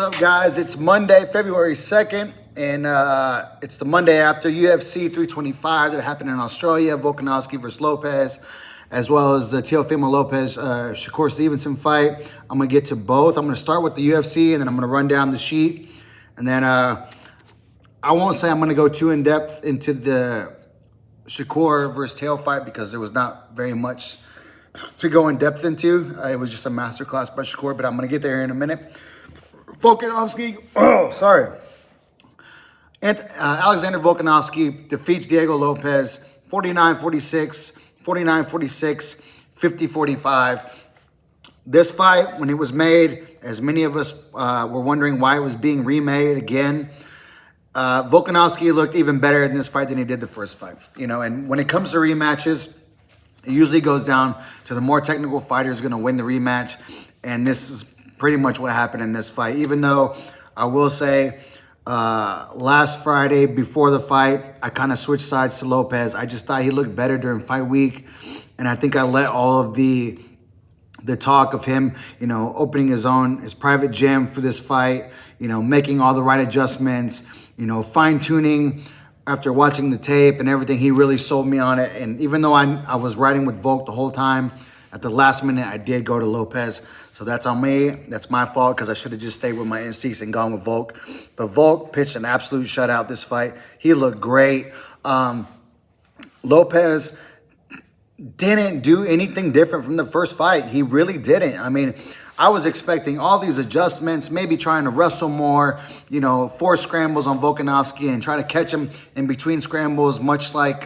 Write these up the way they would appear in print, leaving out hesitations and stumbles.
up, guys? It's Monday, February 2nd, and it's the Monday after UFC 325 that happened in Australia, Volkanovski versus Lopez, as well as the Teofimo Lopez, Shakur Stevenson fight. I'm going to get to both. I'm going to start with the UFC, and then I'm going to run down the sheet. And then I won't say I'm going to go too in-depth into the Shakur versus Teo fight because there was not very much to go in depth into. It was just a masterclass by Shakur, but I'm going to get there in a minute. Volkanovski, Alexander Volkanovski defeats Diego Lopez 49-46, 49-46, 50-45. This fight, when it was made, as many of us were wondering why it was being remade again, Volkanovski looked even better in this fight than he did the first fight. You know, and when it comes to rematches, it usually goes down to the more technical fighter is going to win the rematch, and this is pretty much what happened in this fight. Even though I will say last Friday before the fight, I kind of switched sides to Lopez. I just thought he looked better during fight week, and I think I let all of the talk of him, you know, opening his private gym for this fight, you know, making all the right adjustments, you know, fine-tuning. After watching the tape and everything, he really sold me on it. And even though I was riding with Volk the whole time, at the last minute, I did go to Lopez. So that's on me. That's my fault because I should have just stayed with my instincts and gone with Volk. But Volk pitched an absolute shutout this fight. He looked great. Lopez didn't do anything different from the first fight. He really didn't. I mean, I was expecting all these adjustments, maybe trying to wrestle more, you know, force scrambles on Volkanovski and try to catch him in between scrambles, much like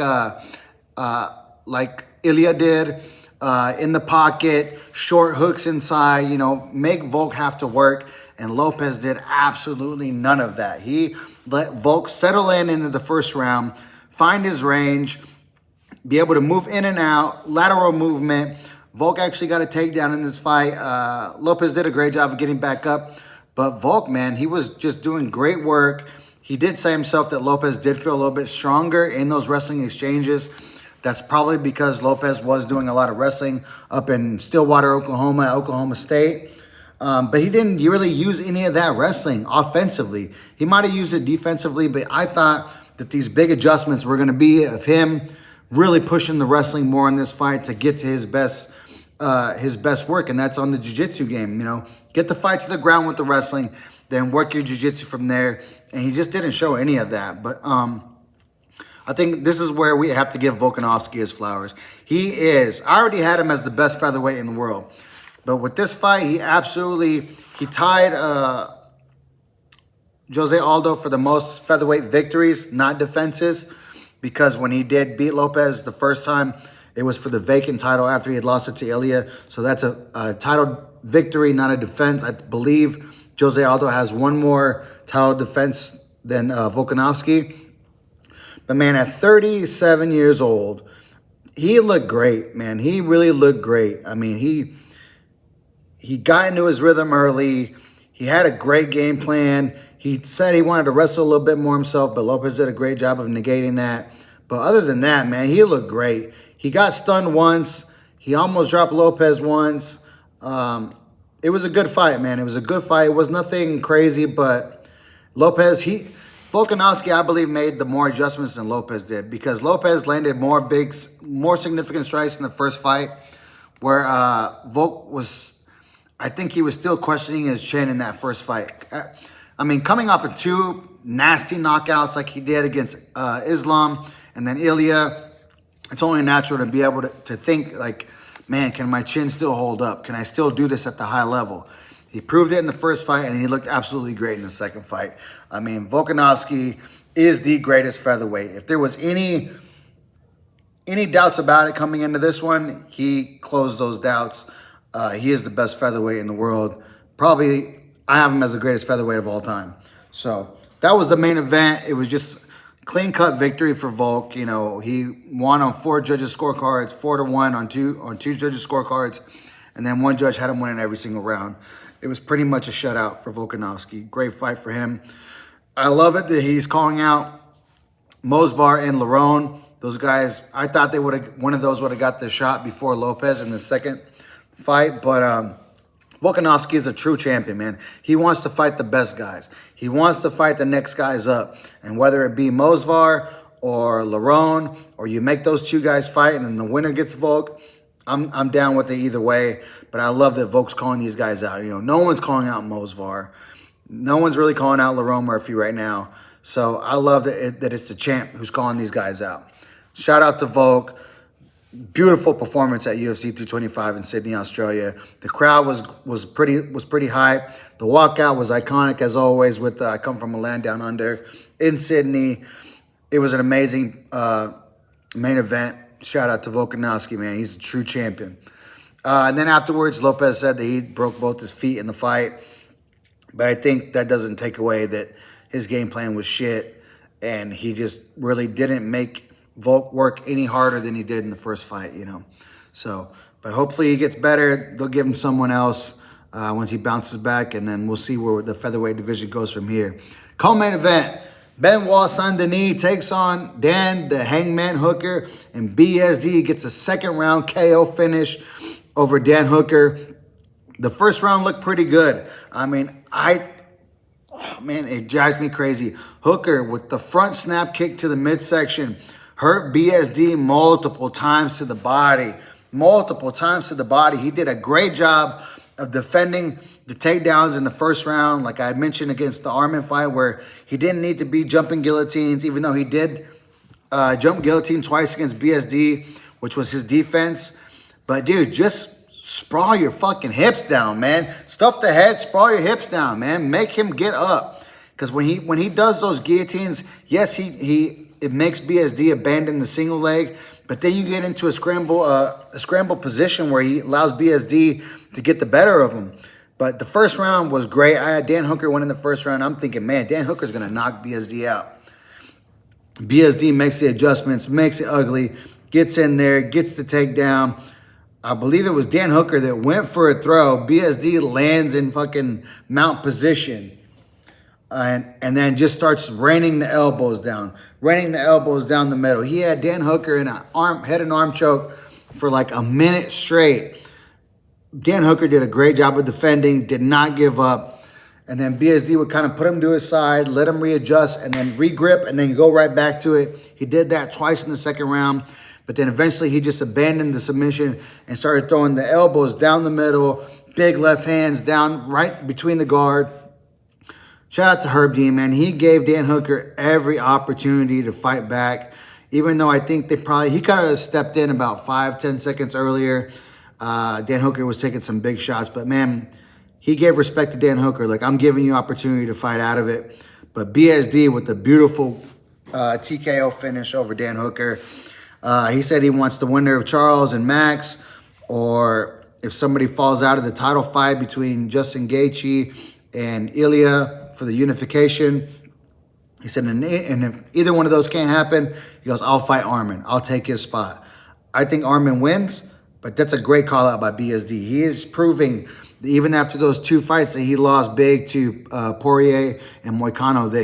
Ilya did, in the pocket, short hooks inside, you know, make Volk have to work. And Lopez did absolutely none of that. He let Volk settle into the first round, find his range, be able to move in and out, lateral movement. Volk actually got a takedown in this fight. Lopez did a great job of getting back up. But Volk, man, he was just doing great work. He did say himself that Lopez did feel a little bit stronger in those wrestling exchanges. That's probably because Lopez was doing a lot of wrestling up in Stillwater, Oklahoma, Oklahoma State. But he didn't really use any of that wrestling offensively. He might have used it defensively, but I thought that these big adjustments were going to be of him really pushing the wrestling more in this fight to get to his best work, and that's on the jiu-jitsu game. You know, get the fight to the ground with the wrestling, then work your jiu-jitsu from there. And he just didn't show any of that. But I think this is where we have to give Volkanovski his flowers. He is. I already had him as the best featherweight in the world, but with this fight, he tied Jose Aldo for the most featherweight victories, not defenses. Because when he did beat Lopez the first time, it was for the vacant title after he had lost it to Ilya. So that's a title victory, not a defense. I believe Jose Aldo has one more title defense than Volkanovski. But, man, at 37 years old, he looked great, man. He really looked great. I mean, he got into his rhythm early. He had a great game plan. He said he wanted to wrestle a little bit more himself, but Lopez did a great job of negating that. But other than that, man, he looked great. He got stunned once. He almost dropped Lopez once. It was a good fight, man. It was a good fight. It was nothing crazy, but Volkanovski, I believe, made the more adjustments than Lopez did because Lopez landed more significant strikes in the first fight where Volk I think he was still questioning his chin in that first fight. I mean, coming off of two nasty knockouts like he did against Islam and then Ilya, it's only natural to be able to think like, man, can my chin still hold up? Can I still do this at the high level? He proved it in the first fight, and he looked absolutely great in the second fight. I mean, Volkanovski is the greatest featherweight. If there was any doubts about it coming into this one, he closed those doubts. He is the best featherweight in the world. Probably, I have him as the greatest featherweight of all time. So that was the main event. It was just clean-cut victory for Volk. You know, he won on 4 judges' scorecards, 4-1 on two judges' scorecards, and then one judge had him winning every single round. It was pretty much a shutout for Volkanovski. Great fight for him. I love it that he's calling out Mosvar and Lerone. Those guys, I thought one of those would have got the shot before Lopez in the second fight, but Volkanovski is a true champion, man. He wants to fight the best guys. He wants to fight the next guys up. And whether it be Mosvar or Lerone, or you make those two guys fight and then the winner gets Volk, I'm down with it either way. But I love that Volk's calling these guys out. You know, no one's calling out Mosvar. No one's really calling out Lerone Murphy right now. So I love that it's the champ who's calling these guys out. Shout out to Volk. Beautiful performance at UFC 325 in Sydney, Australia. The crowd was pretty hype. The walkout was iconic as always. With I come from a land down under in Sydney. It was an amazing main event. Shout out to Volkanovski, man. He's a true champion. And then afterwards, Lopez said that he broke both his feet in the fight. But I think that doesn't take away that his game plan was shit, and he just really didn't make Volk work any harder than he did in the first fight, you know. So, but hopefully he gets better. They'll give him someone else once he bounces back, and then we'll see where the featherweight division goes from here. Co-main event, Benoit Saint-Denis takes on Dan the Hangman Hooker, and BSD gets a second round KO finish over Dan Hooker. The first round looked pretty good. I mean, man, it drives me crazy. Hooker with the front snap kick to the midsection hurt BSD multiple times to the body. He did a great job of defending the takedowns in the first round, like I had mentioned against the Arman fight, where he didn't need to be jumping guillotines, even though he did jump guillotine twice against BSD, which was his defense. But dude, just sprawl your fucking hips down, man. Stuff the head, sprawl your hips down, man. Make him get up. Because when he does those guillotines, yes, it makes BSD abandon the single leg, but then you get into a scramble position where he allows BSD to get the better of him. But the first round was great. I had Dan Hooker win in the first round. I'm thinking, man, Dan Hooker's going to knock BSD out. BSD makes the adjustments, makes it ugly, gets in there, gets the takedown. I believe it was Dan Hooker that went for a throw. BSD lands in fucking mount position. And then just starts raining the elbows down the middle. He had Dan Hooker in a head and arm choke for like a minute straight. Dan Hooker did a great job of defending, did not give up. And then BSD would kind of put him to his side, let him readjust, and then regrip, and then go right back to it. He did that twice in the second round. But then eventually he just abandoned the submission and started throwing the elbows down the middle, big left hands down right between the guard. Shout out to Herb Dean, man. He gave Dan Hooker every opportunity to fight back, even though I think he could have stepped in about 5-10 seconds earlier. Dan Hooker was taking some big shots, but man, he gave respect to Dan Hooker. Like, I'm giving you opportunity to fight out of it. But BSD with the beautiful TKO finish over Dan Hooker. He said he wants the winner of Charles and Max, or if somebody falls out of the title fight between Justin Gaethje and Ilya for the unification. He said, and if either one of those can't happen, he goes, I'll fight Arman. I'll take his spot. I think Arman wins, but that's a great call out by BSD. He is proving, even after those two fights that he lost big to Poirier and Moicano, that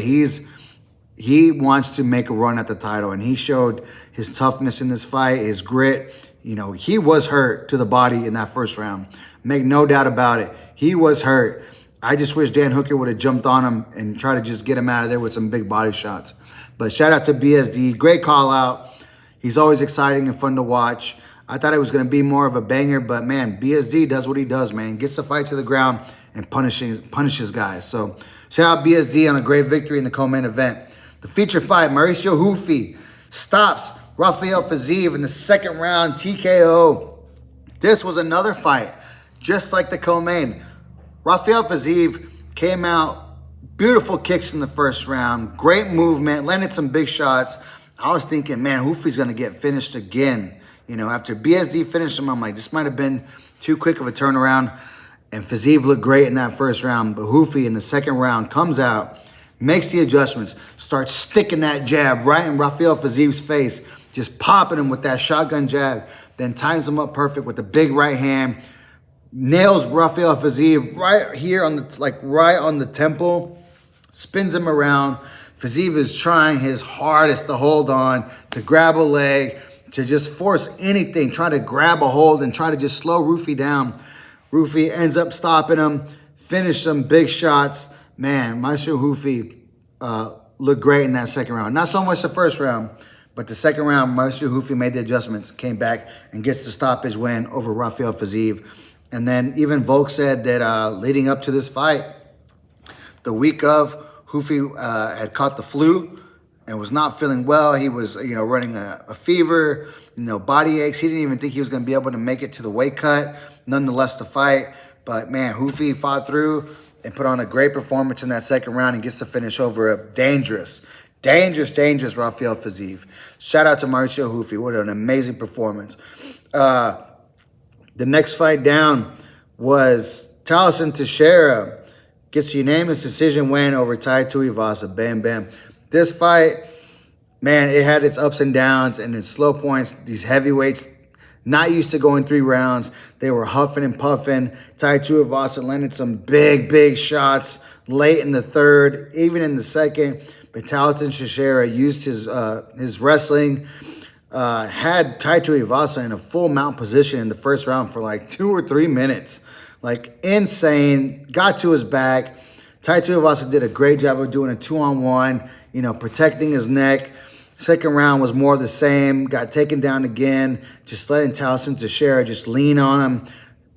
he wants to make a run at the title. And he showed his toughness in this fight, his grit. You know, he was hurt to the body in that first round. Make no doubt about it. He was hurt. I just wish Dan Hooker would have jumped on him and tried to just get him out of there with some big body shots. But shout out to BSD. Great call out. He's always exciting and fun to watch. I thought it was going to be more of a banger, but man, BSD does what he does, man. Gets the fight to the ground and punishes guys. So shout out BSD on a great victory in the co-main event. The feature fight, Mauricio Hufi stops Rafael Fiziev in the second round, TKO. This was another fight, just like the co-main. Rafael Fiziev came out, beautiful kicks in the first round, great movement, landed some big shots. I was thinking, man, Hufi's going to get finished again. You know, after BSD finished him, I'm like, this might have been too quick of a turnaround. And Fiziev looked great in that first round, but Hufi in the second round comes out, makes the adjustments, starts sticking that jab right in Rafael Fiziev's face, just popping him with that shotgun jab, then times him up perfect with the big right hand, nails Rafael Fiziev right here on the temple, spins him around. Fiziev is trying his hardest to hold on, to grab a leg, to just force anything, try to grab a hold and try to just slow Hufi down. Rufi ends up stopping him, finished some big shots. Man, Maestro Rufi looked great in that second round. Not so much the first round, but the second round, Maestro Rufi made the adjustments, came back, and gets the stoppage win over Rafael Fiziev. And then even Volk said that leading up to this fight, the week of, Rufi had caught the flu and was not feeling well. He was, running a fever, body aches. He didn't even think he was going to be able to make it to the weight cut, nonetheless, to fight. But, man, Rufi fought through and put on a great performance in that second round and gets to finish over a dangerous Rafael Fiziev. Shout out to Mauricio Rufi. What an amazing performance. The next fight down was Talison Teixeira. Gets a unanimous decision win over Tai Tuivasa. Bam, bam. This fight, man, it had its ups and downs and its slow points. These heavyweights, not used to going 3 rounds. They were huffing and puffing. Tai Tuivasa landed some big shots late in the third, even in the second. But Talison Teixeira used his wrestling, had Tai Tuivasa in a full mount position in the first round for like 2 or 3 minutes. Like, insane. Got to his back. Tai Tuivasa did a great job of doing a 2-on-1, protecting his neck. Second round was more of the same. Got taken down again. Just letting Talison Teixeira just lean on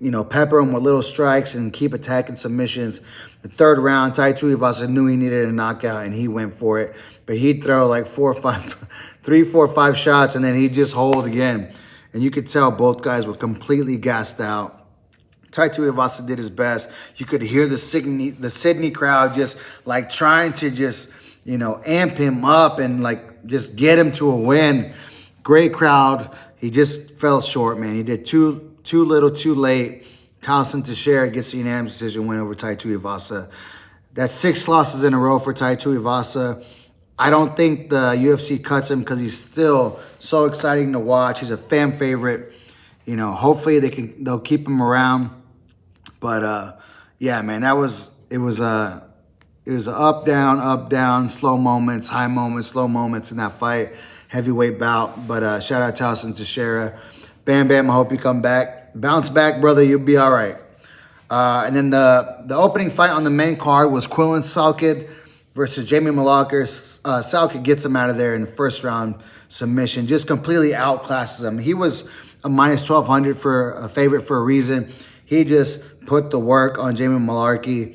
him, pepper him with little strikes and keep attacking submissions. The third round, Tai Tuivasa knew he needed a knockout, and he went for it. But he'd throw like 4 or 5 shots, and then he'd just hold again. And you could tell both guys were completely gassed out. Tai Tuivasa did his best. You could hear the Sydney crowd just like trying to just, amp him up and like just get him to a win. Great crowd. He just fell short, man. He did too little, too late. Talison Teixeira gets a unanimous decision win over Tai Tuivasa. That's 6 losses in a row for Tai Tuivasa. I don't think the UFC cuts him because he's still so exciting to watch. He's a fan favorite. Hopefully they'll keep him around. But yeah, man, it was a up down, slow moments, high moments, slow moments in that fight, heavyweight bout. But shout out Talison Teixeira. Bam Bam, I hope you come back. Bounce back, brother, you'll be all right. And then the opening fight on the main card was Quillan Salkid versus Jamie Malakar. Salkid gets him out of there in the first round submission, just completely outclasses him. He was a minus 1,200 for a favorite for a reason. He just put the work on Jamie Malakar,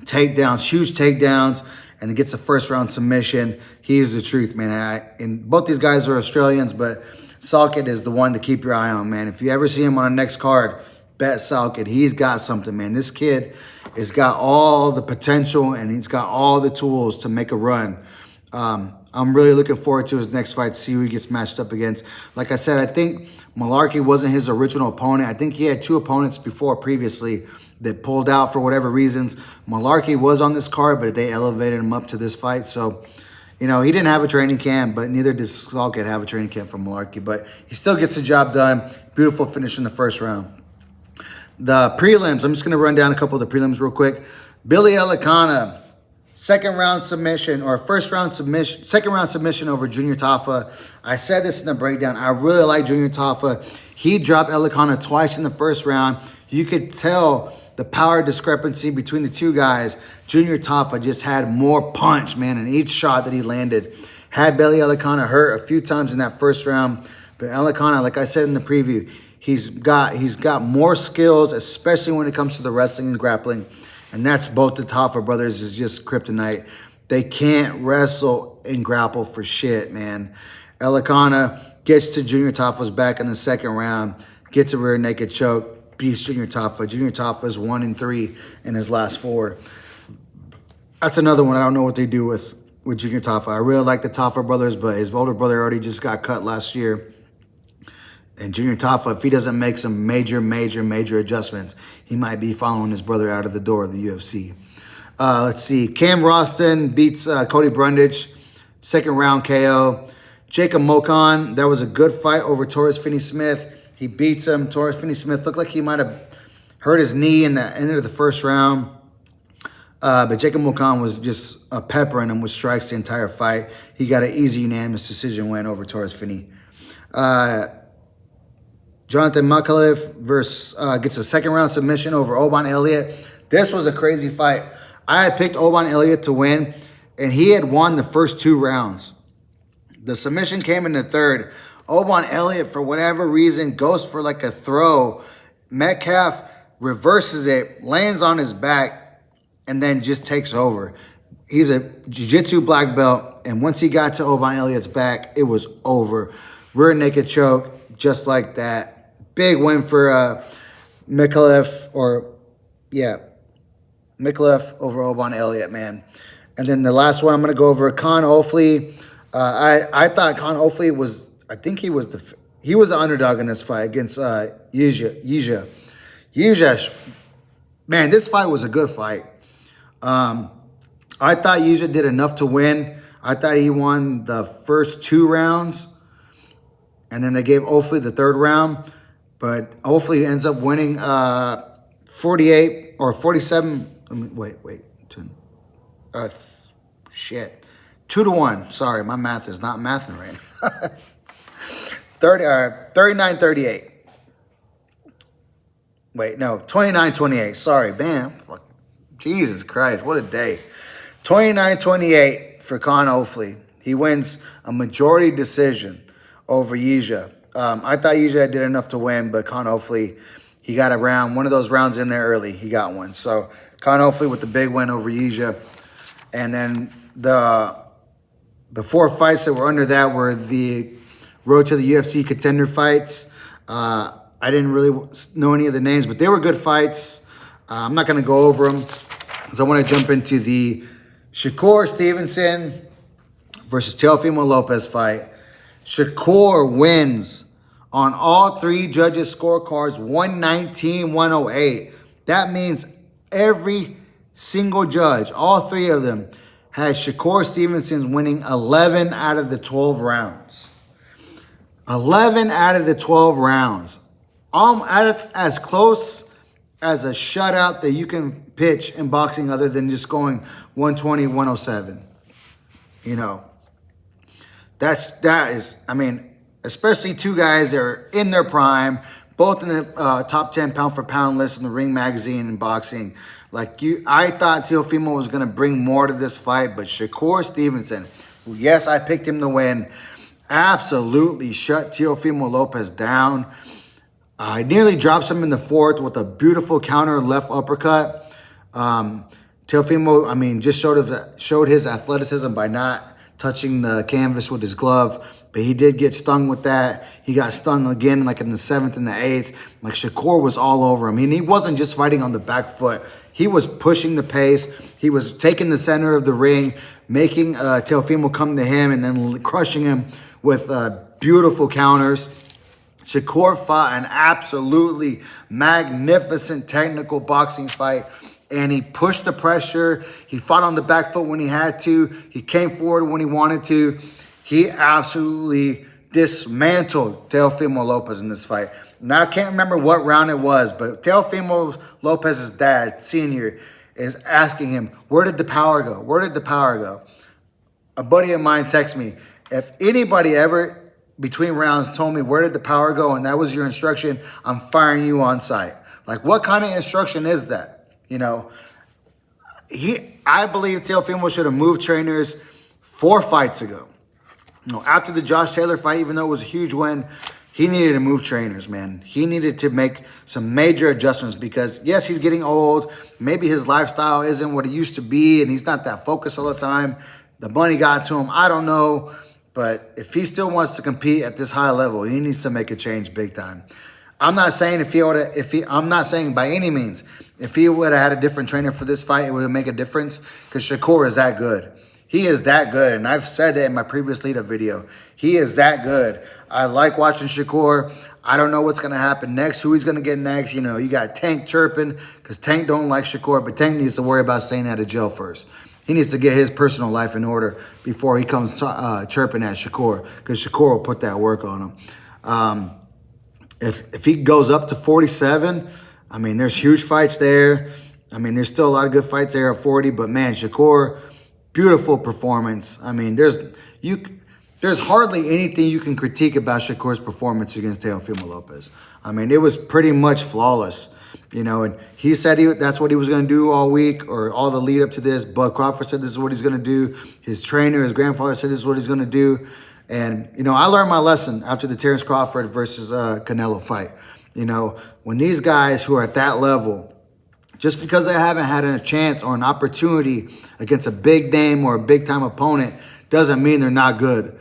takedowns, huge takedowns, and gets a first round submission. He is the truth, man. And both these guys are Australians, but Salkid is the one to keep your eye on, man. If you ever see him on the next card, bet Salkid. He's got something, man. This kid has got all the potential and he's got all the tools to make a run. I'm really looking forward to his next fight, to see who he gets matched up against. Like I said, I think Malakar wasn't his original opponent. I think he had 2 opponents previously that pulled out for whatever reasons. Malakar was on this card, but they elevated him up to this fight. So, he didn't have a training camp, but neither did Salkid have a training camp for Malakar. But he still gets the job done. Beautiful finish in the first round. The prelims, I'm just going to run down a couple of the prelims real quick. Billy Elikana, second round submission over Junior Tafa. I said this in the breakdown. I really like Junior Tafa. He dropped Elikana twice in the first round. You could tell the power discrepancy between the two guys. Junior Tafa just had more punch, man, in each shot that he landed. Had Billy Elikana hurt a few times in that first round. But Elikana, like I said in the preview, he's got more skills, especially when it comes to the wrestling and grappling. And that's both the Tafa brothers is just kryptonite. They can't wrestle and grapple for shit, man. Elikana gets to Junior Tafa's back in the second round, gets a rear naked choke, beats Junior Tafa. Junior Tafa is 1-3 in his last 4. That's another one I don't know what they do with Junior Tafa. I really like the Tafa brothers, but his older brother already just got cut last year. And Junior Tafa, if he doesn't make some major adjustments, he might be following his brother out of the door of the UFC. Let's see. Cam Roston beats Cody Brundage. Second round KO. Jacob Mokon, that was a good fight over Torres Finney-Smith. He beats him. Torres Finney-Smith looked like he might have hurt his knee in the end of the first round. But Jacob Mokon was just peppering him with strikes the entire fight. He got an easy unanimous decision win over Torres Finney. Jonathan Makachev versus gets a second round submission over Oban Elliott. This was a crazy fight. I had picked Oban Elliott to win, and he had won the first 2 rounds. The submission came in the third. Oban Elliott, for whatever reason, goes for like a throw. Metcalf reverses it, lands on his back, and then just takes over. He's a jiu-jitsu black belt, and once he got to Oban Elliott's back, it was over. Rear naked choke, just like that. Big win for Makachev, Makachev over Oban Elliott, man. And then the last one I'm going to go over, Con Ofley. I thought Con Ofley was, I think he was the underdog in this fight against Yija. Man, this fight was a good fight. I thought Yija did enough to win. I thought he won the first 2 rounds, and then they gave Ofley the 3rd round. But Ofley ends up winning 48 or 47. Wait. 2-1. Sorry, my math is not mathing right now. 39-38. Wait, no, 29-28. Sorry, man. Jesus Christ, what a day. 29-28 for Con Ofley. He wins a majority decision over Yija. I thought Yija did enough to win, but Con Ofley, he got a round, one of those rounds in there early. He got one. So Con Ofley with the big win over Yija. And then the 4 fights that were under that were the road to the UFC contender fights. I didn't really know any of the names, but they were good fights. I'm not going to go over them, because I want to jump into the Shakur Stevenson versus Teofimo Lopez fight. Shakur wins on all 3 judges' scorecards, 119-108. That means every single judge, all 3 of them, had Shakur Stevenson winning 11 out of the 12 rounds. 11 out of the 12 rounds. That's as close as a shutout that you can pitch in boxing, other than just going 120-107. You know, that is, I mean, especially 2 guys that are in their prime, both in the top 10 pound for pound list in the Ring magazine in boxing. I thought Teofimo was going to bring more to this fight, but Shakur Stevenson, who, yes, I picked him to win, absolutely shut Teofimo Lopez down. I nearly drops him in the 4th with a beautiful counter left uppercut. Teofimo, I mean, just showed his athleticism by not touching the canvas with his glove, but he did get stung with that. He got stung again, like in the 7th and the 8th. Like, Shakur was all over him. I mean, he wasn't just fighting on the back foot. He was pushing the pace. He was taking the center of the ring, making Teofimo come to him, and then crushing him with beautiful counters. Shakur fought an absolutely magnificent technical boxing fight, and he pushed the pressure. He fought on the back foot when he had to. He came forward when he wanted to. He absolutely dismantled Teofimo Lopez in this fight. Now, I can't remember what round it was, but Teofimo Lopez's dad, senior, is asking him, where did the power go? Where did the power go? A buddy of mine texted me, if anybody ever between rounds told me where did the power go and that was your instruction, I'm firing you on sight. Like, what kind of instruction is that? You know, I believe Teofimo should have moved trainers 4 fights ago. You know, after the Josh Taylor fight, even though it was a huge win, he needed to move trainers, man. He needed to make some major adjustments because, yes, he's getting old. Maybe his lifestyle isn't what it used to be, and he's not that focused all the time. The money got to him. I don't know. But if he still wants to compete at this high level, he needs to make a change big time. I'm not saying I'm not saying by any means, if he would have had a different trainer for this fight, it would make a difference, because Shakur is that good. He is that good, and I've said that in my previous lead-up video. He is that good. I like watching Shakur. I don't know what's going to happen next, who he's going to get next. You know, you got Tank chirping, because Tank don't like Shakur, but Tank needs to worry about staying out of jail first. He needs to get his personal life in order before he comes chirping at Shakur, because Shakur will put that work on him. If he goes up to 47, I mean, there's huge fights there. I mean, there's still a lot of good fights there at 40, but man, Shakur, beautiful performance. I mean, there's hardly anything you can critique about Shakur's performance against Teofimo Lopez. I mean, it was pretty much flawless. And he said that's what he was going to do all week or all the lead up to this. Bud Crawford said this is what he's going to do. His trainer, his grandfather said this is what he's going to do. And, I learned my lesson after the Terrence Crawford versus Canelo fight. When these guys who are at that level, just because they haven't had a chance or an opportunity against a big name or a big time opponent doesn't mean they're not good.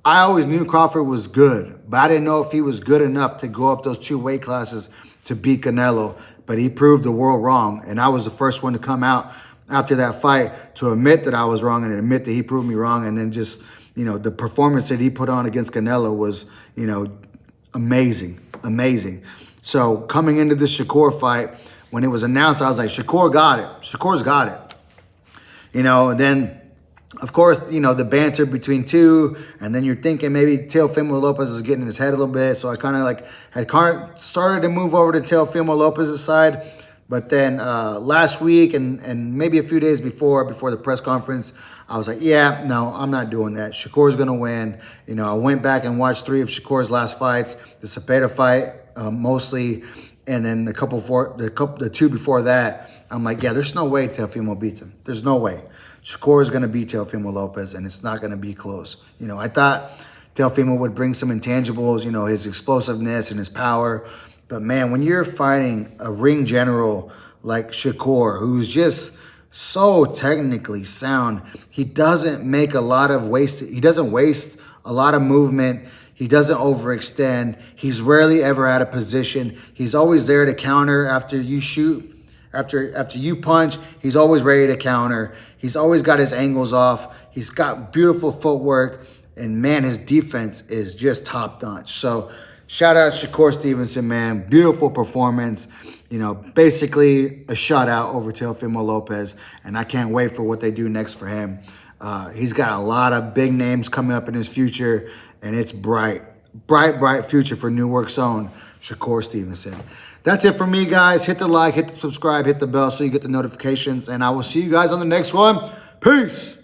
I always knew Crawford was good, but I didn't know if he was good enough to go up those 2 weight classes to beat Canelo. But he proved the world wrong, and I was the first one to come out after that fight to admit that I was wrong and admit that he proved me wrong. And then just, the performance that he put on against Canelo was, amazing. So coming into this Shakur fight, when it was announced, I was like, Shakur got it. Shakur's got it. And then, of course, the banter between two, and then you're thinking maybe Teofimo Lopez is getting in his head a little bit. So I kind of had started to move over to Teofimo Lopez's side. But then last week and maybe a few days before the press conference, I was like, yeah, no, I'm not doing that. Shakur's going to win. I went back and watched 3 of Shakur's last fights, the Cepeda fight mostly, and then the 2 before that. I'm like, yeah, there's no way Teofimo beats him. There's no way. Shakur is going to beat Teofimo Lopez, and it's not going to be close. I thought Teofimo would bring some intangibles, his explosiveness and his power. But, man, when you're fighting a ring general like Shakur, who's just so technically sound, he doesn't make a lot of he doesn't waste a lot of movement. He doesn't overextend. He's rarely ever out of position. He's always there to counter after you shoot. After you punch, he's always ready to counter. He's always got his angles off. He's got beautiful footwork. And, man, his defense is just top notch. So, shout out Shakur Stevenson, man. Beautiful performance. Basically a shutout over Teofimo Lopez. And I can't wait for what they do next for him. He's got a lot of big names coming up in his future. And it's bright future for Newark's own Shakur Stevenson. That's it for me, guys. Hit the like, hit the subscribe, hit the bell so you get the notifications. And I will see you guys on the next one. Peace.